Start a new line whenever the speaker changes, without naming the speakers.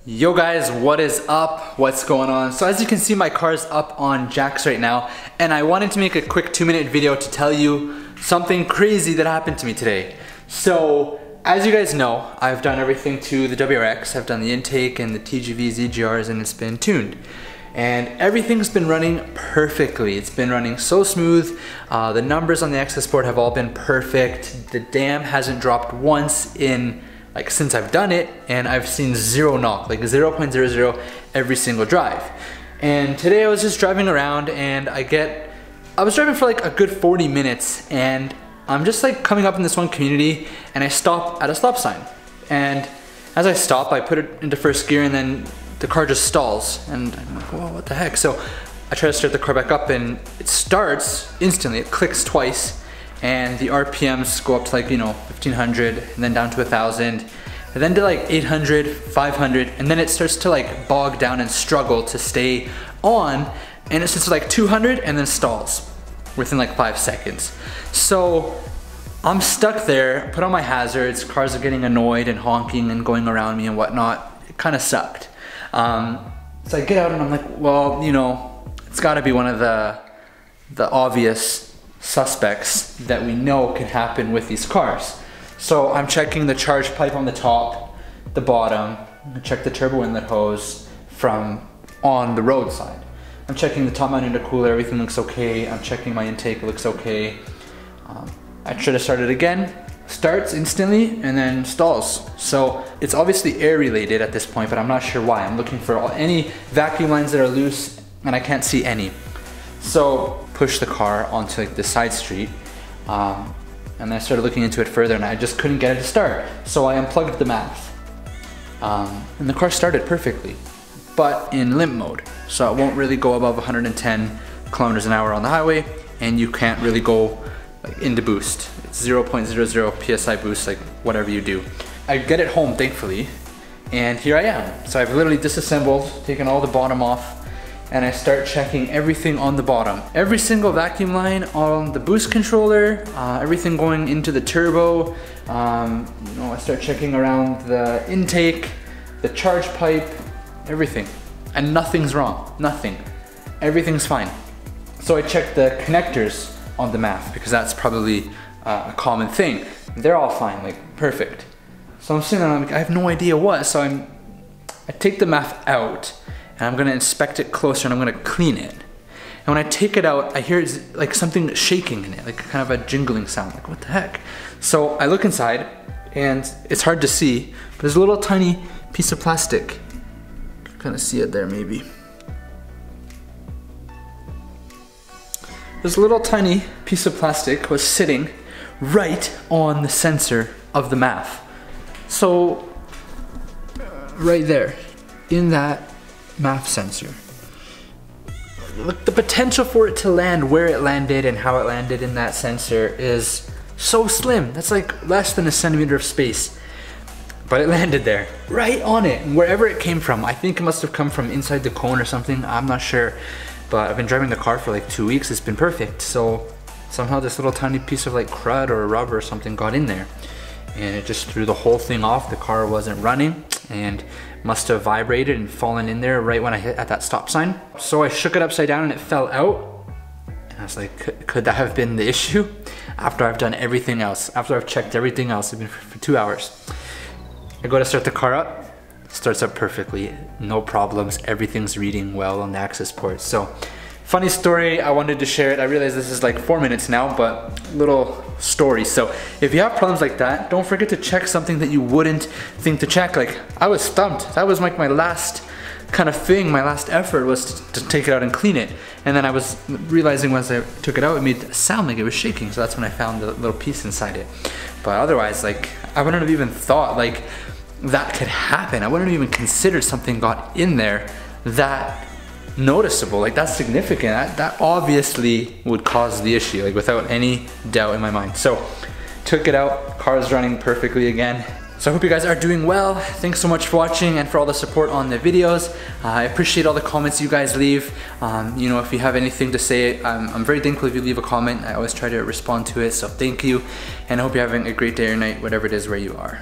Yo guys, what is up? What's going on? So as you can see, my car's up on jacks right now, and I wanted to make a quick 2-minute video to tell you something crazy that happened to me today. So as you guys know, I've done everything to the WRX. I've done the intake and the TGVs, EGRs, and it's been tuned. And everything's been running perfectly. It's been running so smooth. The numbers on the access board have all been perfect. The dam hasn't dropped once since I've done it, and I've seen zero knock, like 0.00 every single drive. And today I was just driving around, and I was driving for like a good 40 minutes, and I'm just like coming up in this one community, and I stop at a stop sign. And as I stop, I put it into first gear, and then the car just stalls, and I'm like, whoa, what the heck? So I try to start the car back up, and it starts instantly. It clicks twice, and the RPMs go up to 1500, and then down to 1000, and then to 800, 500, and then it starts to bog down and struggle to stay on, and it sits at 200 and then stalls within 5 seconds. So I'm stuck there, put on my hazards, cars are getting annoyed and honking and going around me and whatnot. It kind of sucked. So I get out and I'm like, well, it's gotta be one of the obvious suspects that we know can happen with these cars. So I'm checking the charge pipe on the top, the bottom, I check the turbo inlet hose from on the road side. I'm checking the top mount intercooler, everything looks okay. I'm checking my intake, it looks okay. I try to start it again, starts instantly and then stalls. So it's obviously air related at this point, but I'm not sure why. I'm looking for any vacuum lines that are loose and I can't see any. So push the car onto the side street, and then I started looking into it further, and I just couldn't get it to start. So I unplugged the MAF, and the car started perfectly, but in limp mode. So it won't really go above 110 kilometers an hour on the highway, and you can't really go into boost. It's 0.00 PSI boost, whatever you do. I get it home, thankfully, and here I am. So I've literally disassembled, taken all the bottom off, and I start checking everything on the bottom. Every single vacuum line on the boost controller, everything going into the turbo. I start checking around the intake, the charge pipe, everything. And nothing's wrong, nothing. Everything's fine. So I checked the connectors on the MAF because that's probably a common thing. They're all fine, perfect. So I'm sitting there and I have no idea what, so I take the MAF out, and I'm gonna inspect it closer and I'm gonna clean it. And when I take it out, I hear something shaking in it, kind of a jingling sound, what the heck? So I look inside, and it's hard to see, but there's a little tiny piece of plastic. You can kind of see it there maybe. This little tiny piece of plastic was sitting right on the sensor of the MAF. So, right there, in that MAF sensor. Look, the potential for it to land where it landed and how it landed in that sensor is so slim. That's less than a centimeter of space. But it landed there, right on it, and wherever it came from. I think it must have come from inside the cone or something, I'm not sure. But I've been driving the car for 2 weeks, it's been perfect. So somehow this little tiny piece of crud or rubber or something got in there. And it just threw the whole thing off. The car wasn't running and must have vibrated and fallen in there right when I hit at that stop sign. So I shook it upside down and it fell out. And I was like, could that have been the issue? After I've done everything else, after I've checked everything else, it's been for 2 hours. I go to start the car up, starts up perfectly, no problems, everything's reading well on the access port. So, funny story, I wanted to share it. I realize this is 4 minutes now, but little story. So if you have problems like that, don't forget to check something that you wouldn't think to check. I was stumped. That was my last kind of thing, my last effort was to take it out and clean it. And then I was realizing once I took it out, it made a sound like it was shaking. So that's when I found the little piece inside it. But otherwise, I wouldn't have even thought that could happen. I wouldn't have even considered something got in there that noticeable, that's significant. That obviously would cause the issue, without any doubt in my mind. So took it out, car's running perfectly again. So I hope you guys are doing well. Thanks so much for watching and for all the support on the videos. I appreciate all the comments you guys leave. If you have anything to say, I'm very thankful if you leave a comment. I always try to respond to it, so thank you. And I hope you're having a great day or night, whatever it is where you are.